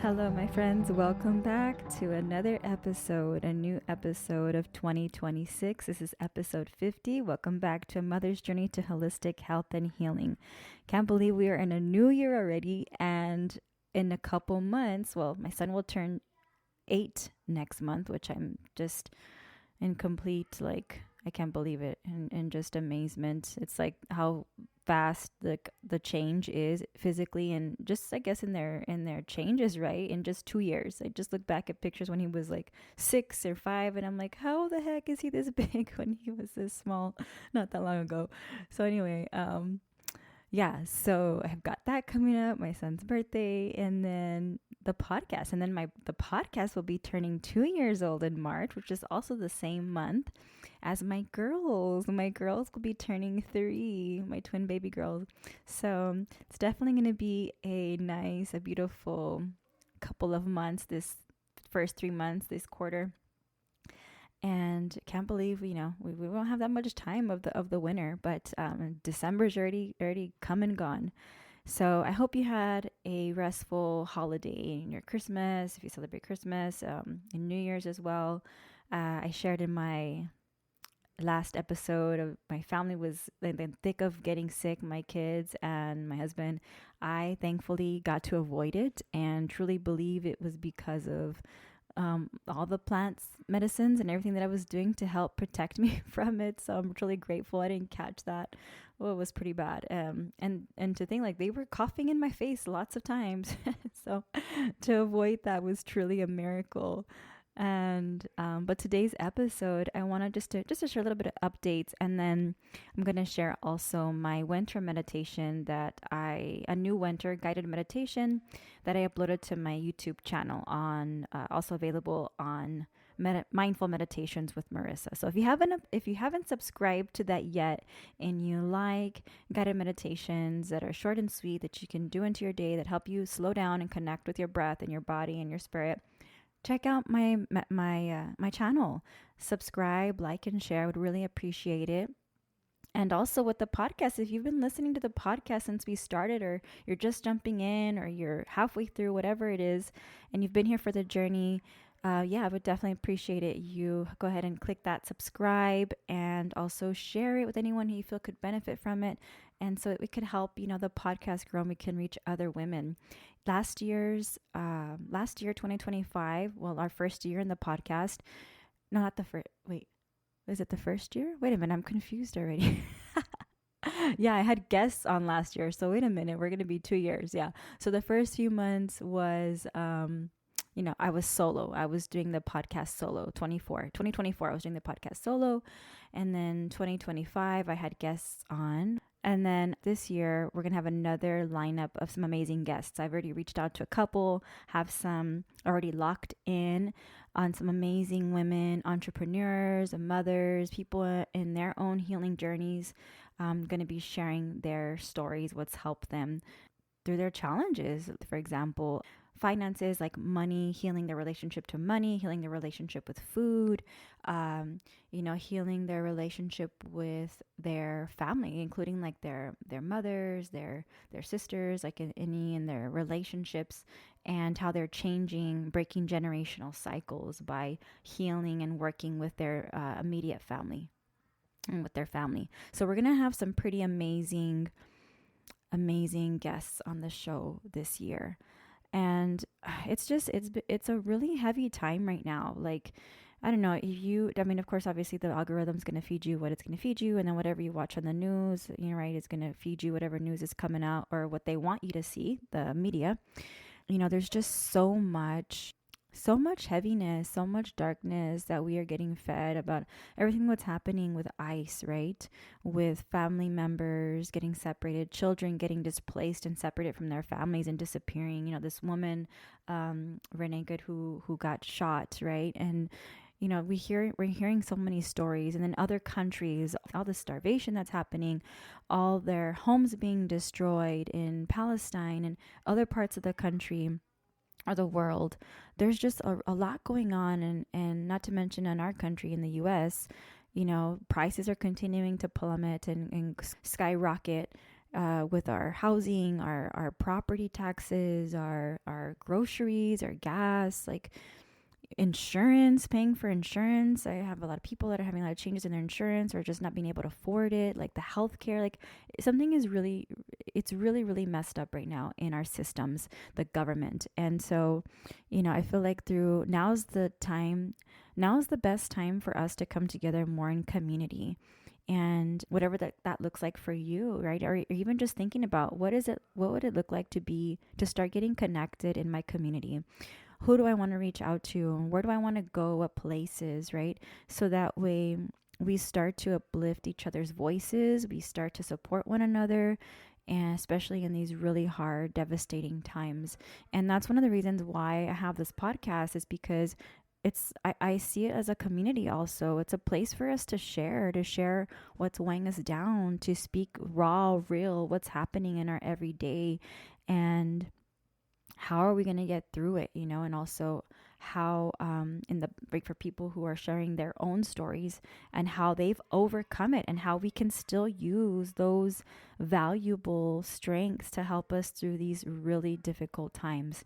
Hello, my friends. Welcome back to another episode, a new episode of 2026. This is episode 50. Welcome back to a mother's journey to holistic health and healing. Can't believe we are in a new year already. And in a couple months, well, my son will turn 8 next month, which I'm just in complete, I can't believe it, in just amazement. It's like how fast the change is physically, and just I guess in their changes, right, in just 2 years. I just look back at pictures when he was like 6 or 5, and I'm like, how the heck is he this big when he was this small not that long ago? So anyway, yeah, so I've got that coming up, my son's birthday, and then the podcast. And then the podcast will be turning 2 years old in March, which is also the same month as my girls. My girls will be turning 3, my twin baby girls. So it's definitely going to be a beautiful couple of months, this first 3 months, this quarter. And can't believe we won't have that much time of the winter, but December's already come and gone. So I hope you had a restful holiday in your Christmas, if you celebrate Christmas, and New Year's as well. I shared in my last episode of my family was in the thick of getting sick, my kids and my husband. I thankfully got to avoid it and truly believe it was because of all the plants, medicines, and everything that I was doing to help protect me from it. So I'm truly grateful I didn't catch that. Well, it was pretty bad. And to think like they were coughing in my face lots of times. So to avoid that was truly a miracle. And but today's episode, I want to just to share a little bit of updates, and then I'm going to share also my winter meditation a new winter guided meditation that I uploaded to my YouTube channel on also available on Mindful Meditations with Marissa. So if you haven't subscribed to that yet, and you like guided meditations that are short and sweet that you can do into your day that help you slow down and connect with your breath and your body and your spirit, check out my channel. Subscribe, like, and share. I would really appreciate it. And also with the podcast, if you've been listening to the podcast since we started, or you're just jumping in, or you're halfway through, whatever it is, and you've been here for the journey, I would definitely appreciate it. You go ahead and click that subscribe, and also share it with anyone who you feel could benefit from it. And so that we could help, the podcast grow, and we can reach other women. Last year, 2025, well, our first year in the podcast, no, not the first, wait, is it the first year? Wait a minute, I'm confused already. Yeah, I had guests on last year. So wait a minute, we're going to be 2 years. Yeah. So the first few months was, I was solo. I was doing the podcast solo. 2024, I was doing the podcast solo. And then 2025, I had guests on. And then this year, we're going to have another lineup of some amazing guests. I've already reached out to a couple, have some already locked in on some amazing women, entrepreneurs, mothers, people in their own healing journeys. I'm going to be sharing their stories, what's helped them through their challenges. For example, finances, like money, healing their relationship to money, healing their relationship with food, healing their relationship with their family, including like their mothers, their sisters, like in their relationships, and how they're breaking generational cycles by healing and working with their immediate family and with their family. So we're going to have some pretty amazing guests on the show this year. And it's a really heavy time right now. Like, I don't know, of course, obviously the algorithm's going to feed you what it's going to feed you. And then whatever you watch on the news, right, it's going to feed you whatever news is coming out or what they want you to see, the media. There's just so much heaviness, so much darkness that we are getting fed about everything that's happening with ICE, right? With family members getting separated, children getting displaced and separated from their families and disappearing. This woman, Renee Good, who got shot, right? And we're hearing so many stories, and then other countries, all the starvation that's happening, all their homes being destroyed in Palestine and other parts of the country or the world. There's just a lot going on, and not to mention in our country, in the US, prices are continuing to plummet and skyrocket. with our housing, our property taxes, our groceries, our gas, like insurance, paying for insurance. I have a lot of people that are having a lot of changes in their insurance or just not being able to afford it, like the healthcare. Like something is really, it's really, really messed up right now in our systems, the government. And so, I feel like through now's the best time for us to come together more in community. And whatever that looks like for you, right? Or even just thinking about what would it look like to start getting connected in my community? Who do I want to reach out to? Where do I want to go? What places, right? So that way we start to uplift each other's voices, we start to support one another, and especially in these really hard, devastating times. And that's one of the reasons why I have this podcast, is because I see it as a community also. It's a place for us to share what's weighing us down, to speak raw, real, what's happening in our everyday. And how are we going to get through it, and also how in the like for people who are sharing their own stories and how they've overcome it, and how we can still use those valuable strengths to help us through these really difficult times.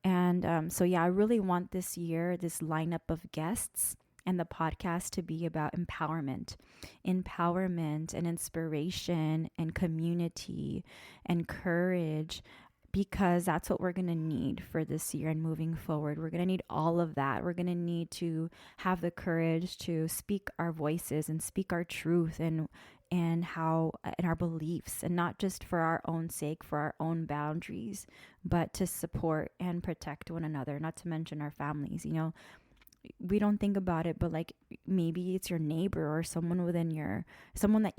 And so yeah, I really want this year, this lineup of guests and the podcast to be about empowerment and inspiration and community and courage, because that's what we're going to need for this year and moving forward. We're going to need all of that. We're going to need to have the courage to speak our voices and speak our truth and how and our beliefs, and not just for our own sake, for our own boundaries, but to support and protect one another, not to mention our families. We don't think about it, but like maybe it's your neighbor or someone that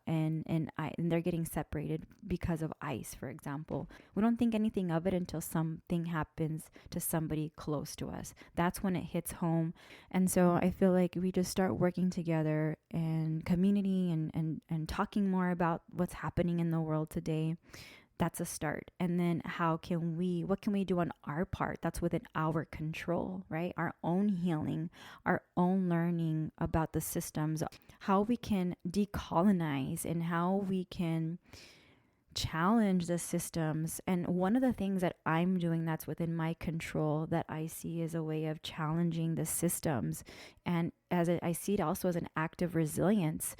and they're getting separated because of ICE, for example. We don't think anything of it until something happens to somebody close to us. That's when it hits home. And so I feel like we just start working together in community and talking more about what's happening in the world today. That's a start. And then what can we do on our part that's within our control, right? Our own healing, our own learning about the systems, how we can decolonize and how we can challenge the systems. And one of the things that I'm doing that's within my control that I see as a way of challenging the systems, and I see it also as an act of resilience,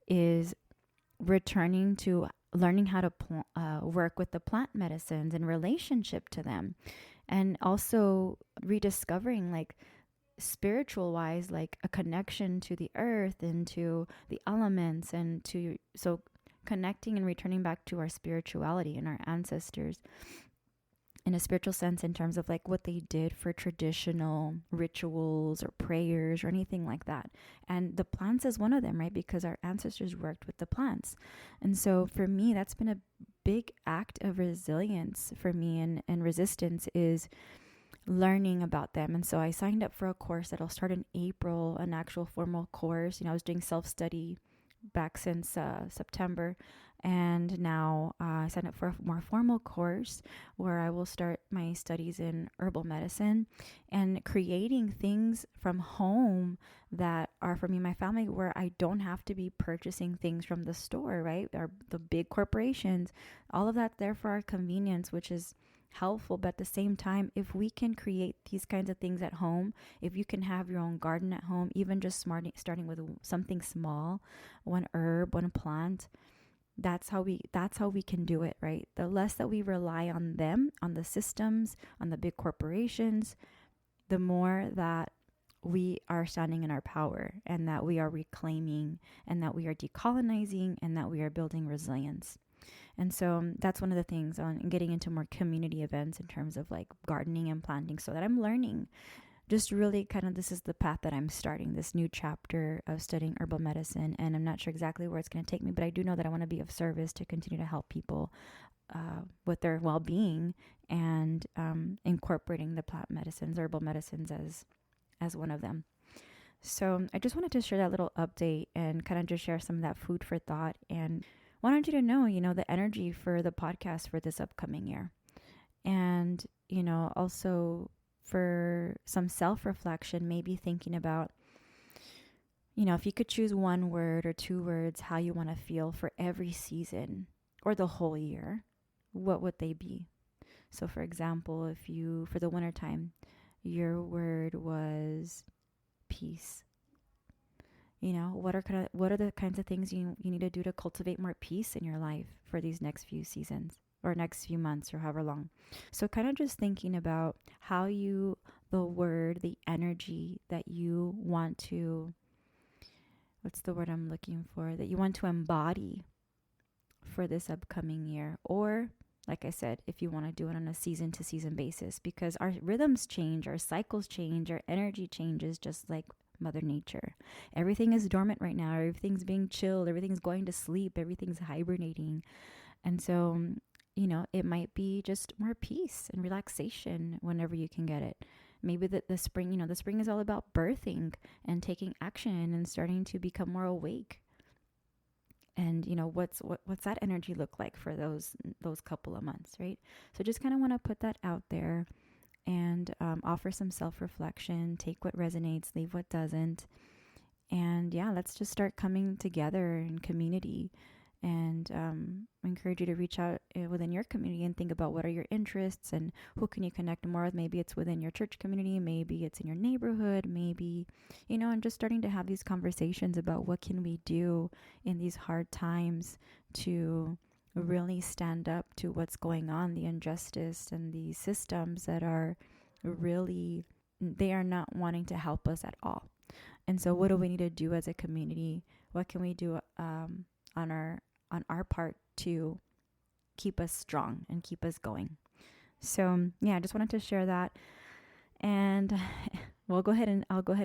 is returning to learning how to work with the plant medicines in relationship to them, and also rediscovering, like spiritual wise, like a connection to the earth and to the elements, and to so connecting and returning back to our spirituality and our ancestors in a spiritual sense, in terms of like what they did for traditional rituals or prayers or anything like that. And the plants is one of them, right? Because our ancestors worked with the plants. And so for me, that's been a big act of resilience for me, and resistance is learning about them. And so I signed up for a course that'll start in April, an actual formal course. I was doing self-study back since September. And now I signed up for a more formal course where I will start my studies in herbal medicine and creating things from home that are for me and my family, where I don't have to be purchasing things from the store, right? Or the big corporations, all of that there for our convenience, which is helpful. But at the same time, if we can create these kinds of things at home, if you can have your own garden at home, even just starting with something small, one herb, one plant, that's how we can do it, right? The less that we rely on them, on the systems, on the big corporations, the more that we are standing in our power, and that we are reclaiming, and that we are decolonizing, and that we are building resilience. And so that's one of the things on getting into more community events in terms of like gardening and planting, so that I'm learning. Just really kind of, this is the path that I'm starting, this new chapter of studying herbal medicine. And I'm not sure exactly where it's going to take me, but I do know that I want to be of service to continue to help people with their well-being, and incorporating the plant medicines, herbal medicines as one of them. So I just wanted to share that little update and kind of just share some of that food for thought, and wanted you to know, the energy for the podcast for this upcoming year. And, also for some self-reflection, maybe thinking about, if you could choose one word or two words, how you want to feel for every season, or the whole year, what would they be? So for example, if you, for the wintertime, your word was peace. What are the kinds of things you need to do to cultivate more peace in your life for these next few seasons or next few months or however long? So kind of just thinking about how the word, the energy that you want to, what's the word I'm looking for, that you want to embody for this upcoming year. Or like I said, if you want to do it on a season to season basis, because our rhythms change, our cycles change, our energy changes, just like Mother Nature. Everything is dormant right now. Everything's being chilled. Everything's going to sleep. Everything's hibernating. And so, it might be just more peace and relaxation whenever you can get it. Maybe the spring, the spring is all about birthing and taking action and starting to become more awake. And, what's that energy look like for those couple of months, right? So just kind of want to put that out there and offer some self-reflection, take what resonates, leave what doesn't. And yeah, let's just start coming together in community. And I encourage you to reach out within your community and think about what are your interests and who can you connect more with. Maybe it's within your church community, maybe it's in your neighborhood, maybe, and just starting to have these conversations about what can we do in these hard times to really stand up to what's going on, the injustice and the systems that are really, they are not wanting to help us at all. And so what do we need to do as a community? What can we do on our part to keep us strong and keep us going? So yeah, I just wanted to share that. And I'll go ahead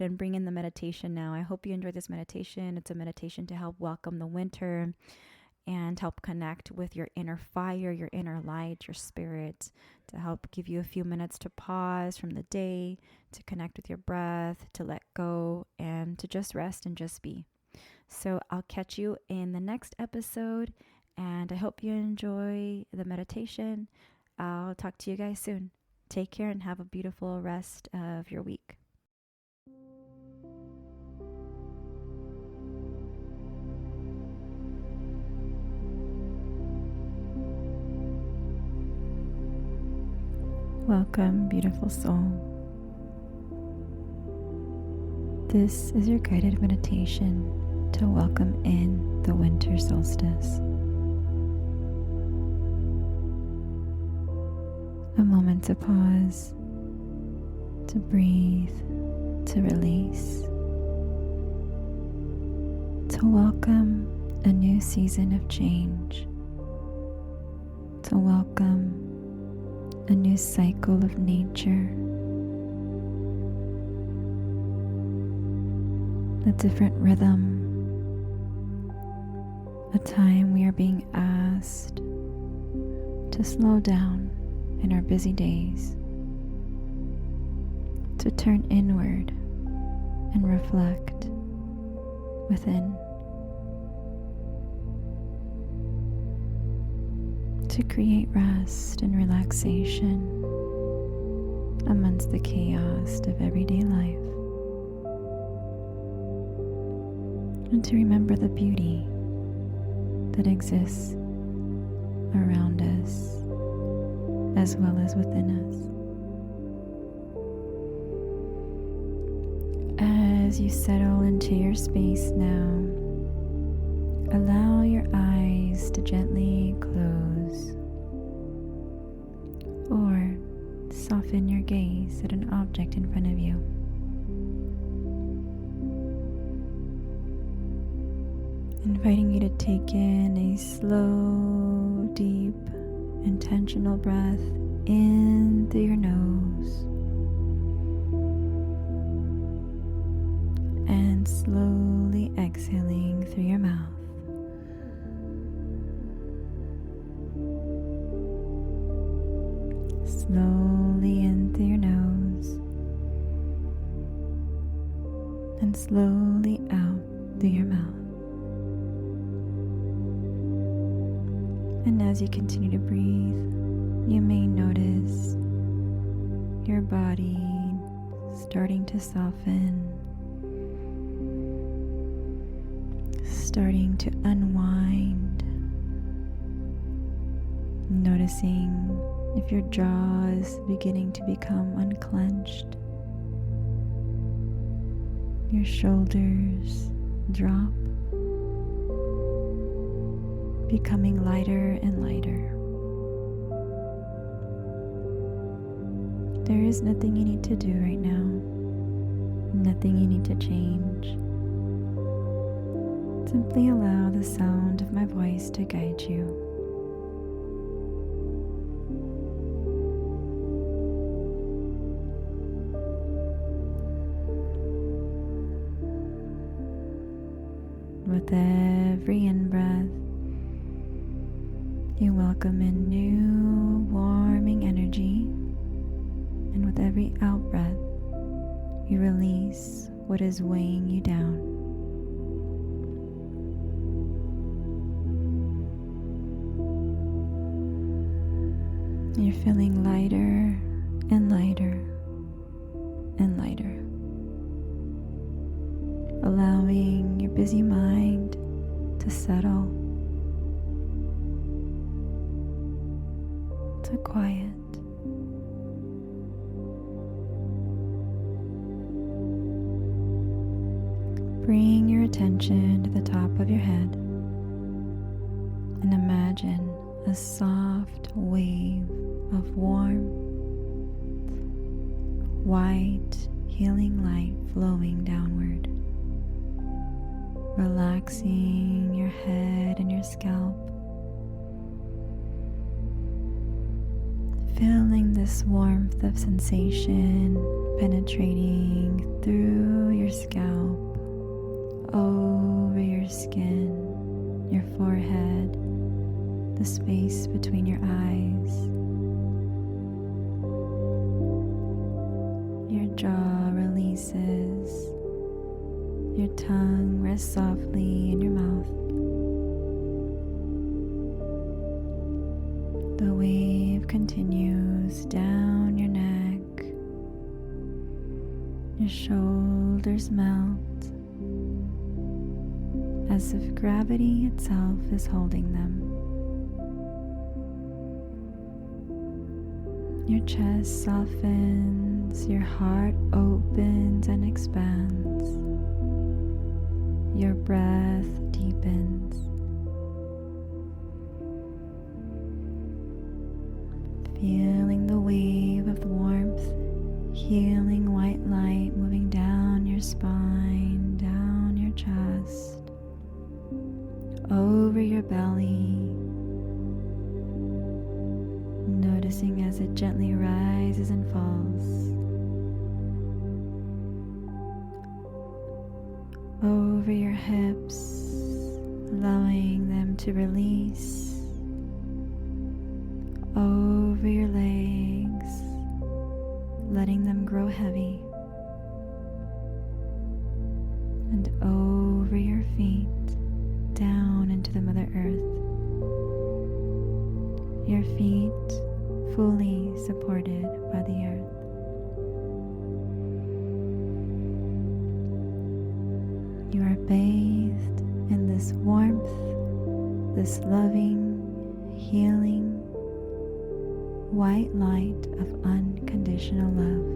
and bring in the meditation now. I hope you enjoyed this meditation. It's a meditation to help welcome the winter and help connect with your inner fire, your inner light, your spirit, to help give you a few minutes to pause from the day, to connect with your breath, to let go, and to just rest and just be. So I'll catch you in the next episode, and I hope you enjoy the meditation. I'll talk to you guys soon. Take care and have a beautiful rest of your week. Welcome, beautiful soul. This is your guided meditation to welcome in the winter solstice. A moment to pause, to breathe, to release, to welcome a new season of change, to welcome a new cycle of nature, a different rhythm, a time we are being asked to slow down in our busy days, to turn inward and reflect within, to create rest and relaxation amongst the chaos of everyday life, and to remember the beauty that exists around us as well as within us. As you settle into your space now, allow your eyes to gently close or soften your gaze at an object in front of you. Inviting you to take in a slow, deep, intentional breath in through your nose and slowly exhaling through your mouth. Slowly in through your nose and slowly out through your mouth. And as you continue to breathe, you may notice your body starting to soften, starting to unwind, Noticing if your jaw is beginning to become unclenched. Your shoulders drop, becoming lighter and lighter. There is nothing you need to do right now, nothing you need to change. Simply allow the sound of my voice to guide you. With every in-breath, you welcome in new, warming energy, and with every out-breath, you release what is weighing you down. You're feeling lighter and lighter and lighter, allowing your busy mind to settle, to quiet. Bring your attention to the top of your head and imagine a soft wave of warm, white, healing light flowing downward, relaxing your head and your scalp, feeling this warmth of sensation penetrating through your scalp, over your skin, your forehead, the space between your eyes. Your jaw releases. Your tongue rests softly in your mouth. The wave continues down your neck. Your shoulders melt as if gravity itself is holding them. Your chest softens, your heart opens and expands. Your breath deepens. Feeling the wave of the warmth, healing white light moving down your spine, down your chest, over your belly. Noticing as it gently rises and falls. Over your hips, allowing them to release. Over your legs, letting them grow heavy. And over your feet, down into the Mother Earth. Your feet fully supported by the earth. You are bathed in this warmth, this loving, healing, white light of unconditional love.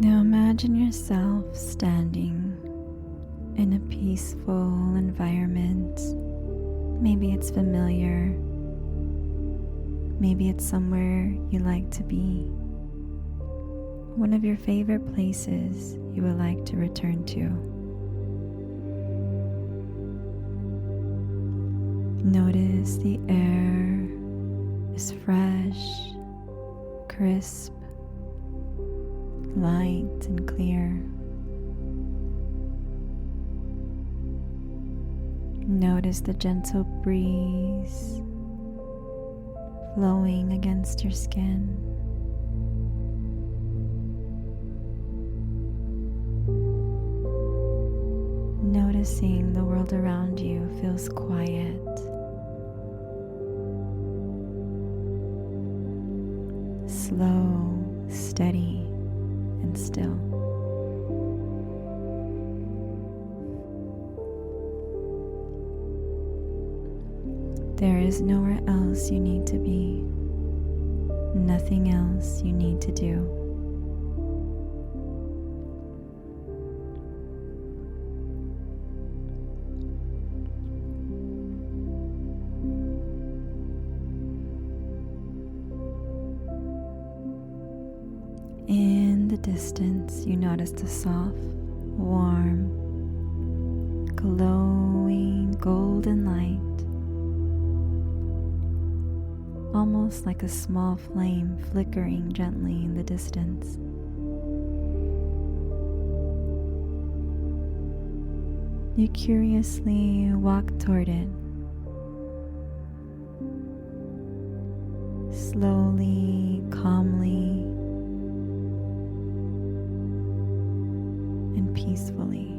Now imagine yourself standing in a peaceful environment. Maybe it's familiar. Maybe it's somewhere you like to be. One of your favorite places you would like to return to. Notice the air is fresh, crisp, light and clear. Notice the gentle breeze flowing against your skin. Noticing the world around you feels quiet, slow, steady, and still. There is nowhere else you need to be, nothing else you need to do. In the distance, you notice the soft, warm, glowing golden light, almost like a small flame flickering gently in the distance. You curiously walk toward it, slowly, calmly, and peacefully.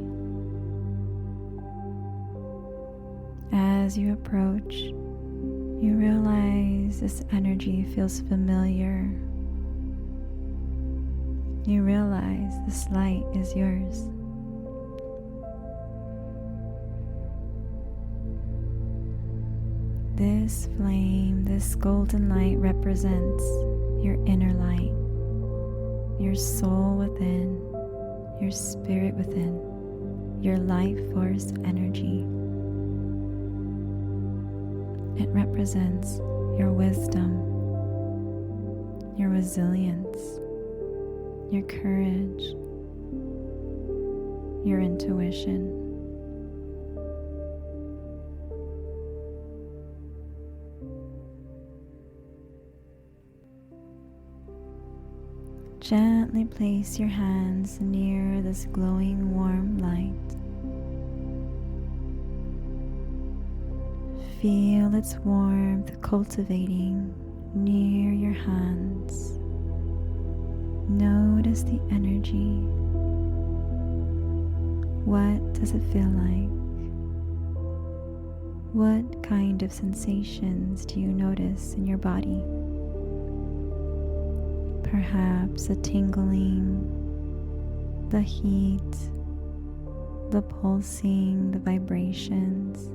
As you approach, you realize this energy feels familiar. You realize this light is yours. This flame, this golden light represents your inner light, your soul within, your spirit within, your life force energy. It represents your wisdom, your resilience, your courage, your intuition. Gently place your hands near this glowing warm light. Feel its warmth cultivating near your hands. Notice the energy. What does it feel like? What kind of sensations do you notice in your body? Perhaps a tingling, the heat, the pulsing, the vibrations.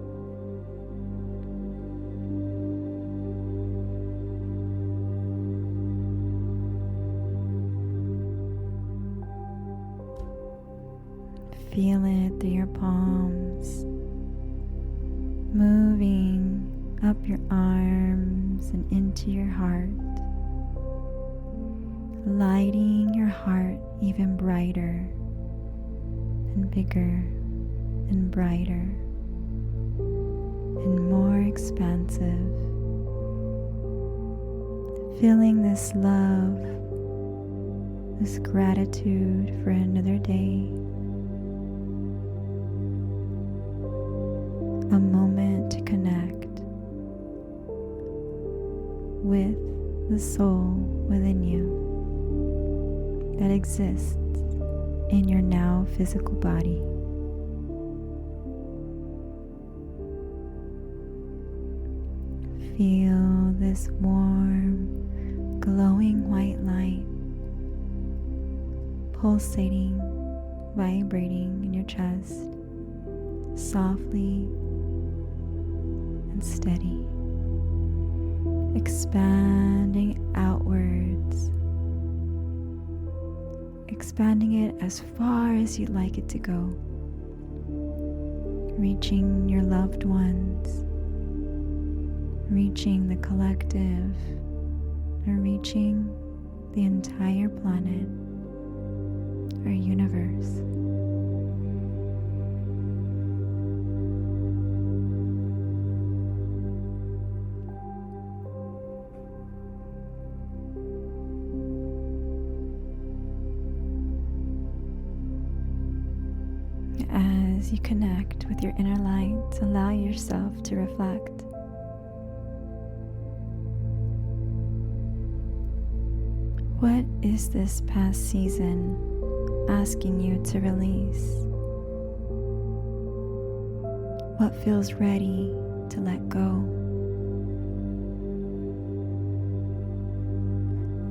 Feel it through your palms, moving up your arms and into your heart, lighting your heart even brighter and bigger and brighter and more expansive. Feeling this love, this gratitude for another day. A moment to connect with the soul within you that exists in your now physical body. Feel this warm, glowing white light pulsating, vibrating in your chest, softly and steady, expanding outwards, expanding it as far as you'd like it to go, reaching your loved ones, reaching the collective, or reaching the entire planet or universe. As you connect with your inner light, allow yourself to reflect. What is this past season asking you to release? What feels ready to let go?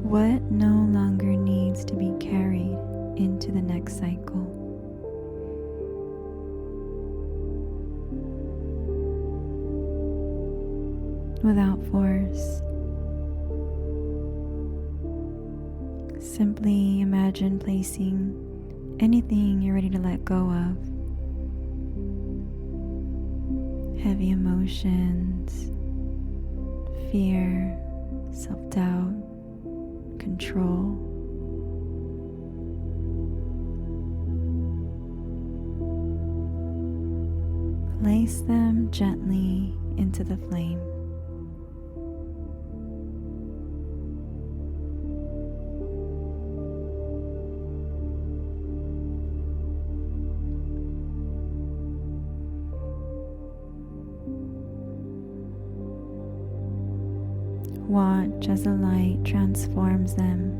What no longer needs to be carried into the next cycle? Without force, simply imagine placing anything you're ready to let go of. Heavy emotions, fear, self-doubt, control. Place them gently into the flame. Watch as the light transforms them,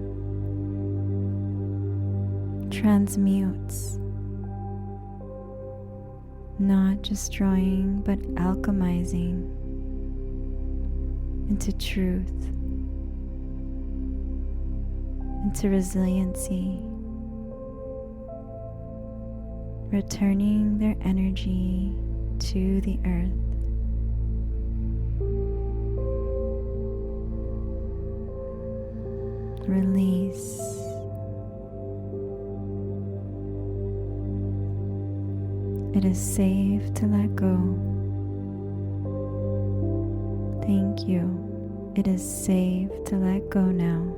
transmutes, not destroying but alchemizing into truth, into resiliency, returning their energy to the earth. Release. It is safe to let go. Thank you. It is safe to let go now.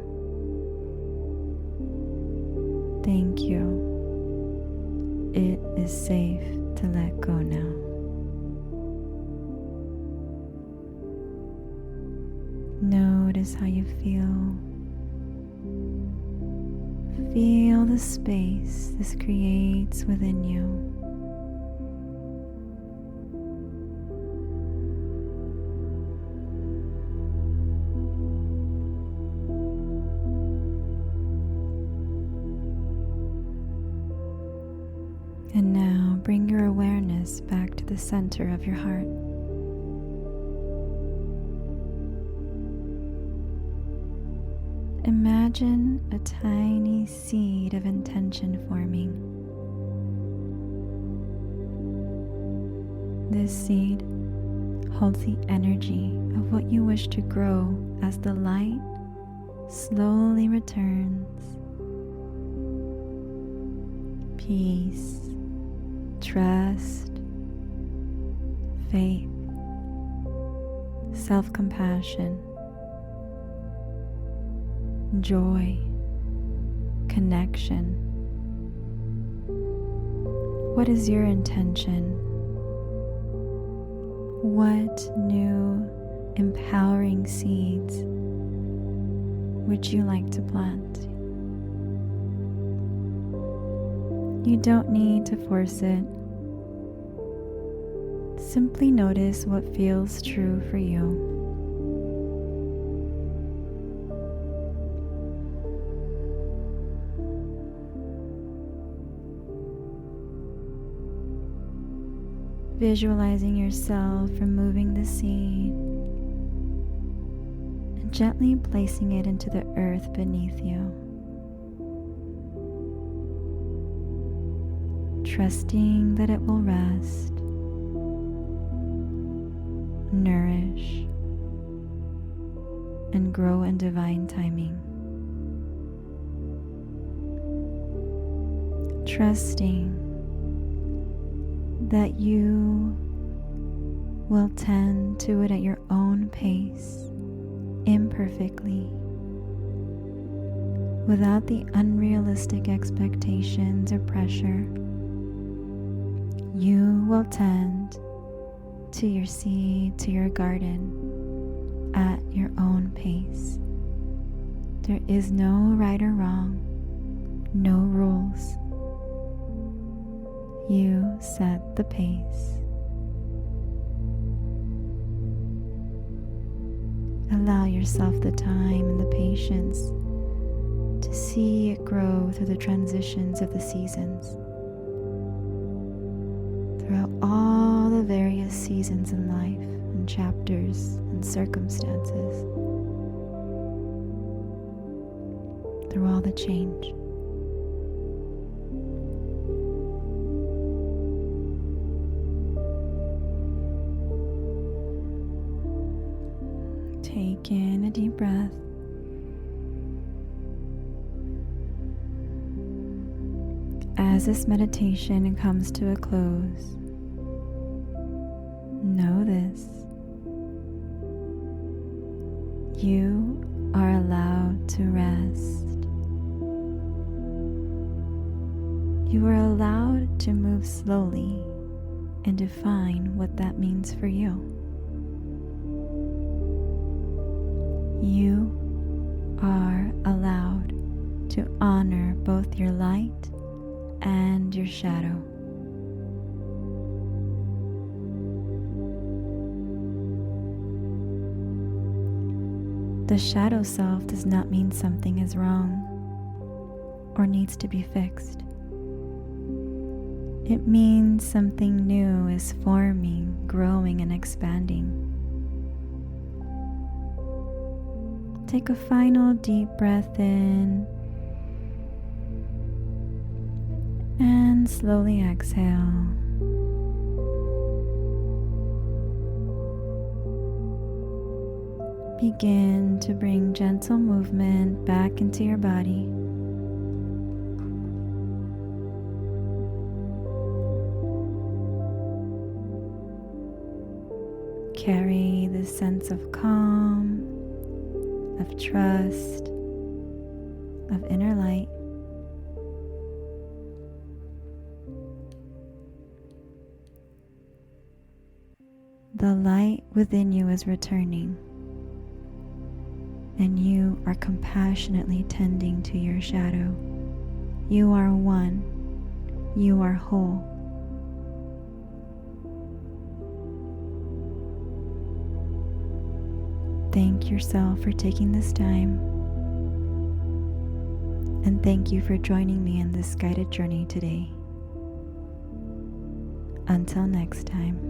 Thank you. It is safe to let go now. Notice how you feel. Feel the space this creates within you. And now bring your awareness back to the center of your heart. Imagine a tiny seed of intention forming. This seed holds the energy of what you wish to grow as the light slowly returns. Peace, trust, faith, self-compassion, joy, connection. What is your intention? What new empowering seeds would you like to plant? You don't need to force it. Simply notice what feels true for you. Visualizing yourself removing the seed and gently placing it into the earth beneath you. Trusting that it will rest, nourish, and grow in divine timing. Trusting that you will tend to it at your own pace, imperfectly, without the unrealistic expectations or pressure. You will tend to your seed, to your garden, at your own pace. There is no right or wrong, no rules. You set the pace. Allow yourself the time and the patience to see it grow through the transitions of the seasons, throughout all the various seasons in life and chapters and circumstances, through all the change. Take in a deep breath. As this meditation comes to a close, know this: you are allowed to rest. You are allowed to move slowly and define what that means for you. You are allowed to honor both your light and your shadow. The shadow self does not mean something is wrong or needs to be fixed. It means something new is forming, growing, and expanding. Take a final deep breath in and slowly exhale. Begin to bring gentle movement back into your body. Carry this sense of calm, of trust, of inner light. The light within you is returning, and you are compassionately tending to your shadow. You are one. You are whole. Thank yourself for taking this time, and thank you for joining me in this guided journey today. Until next time.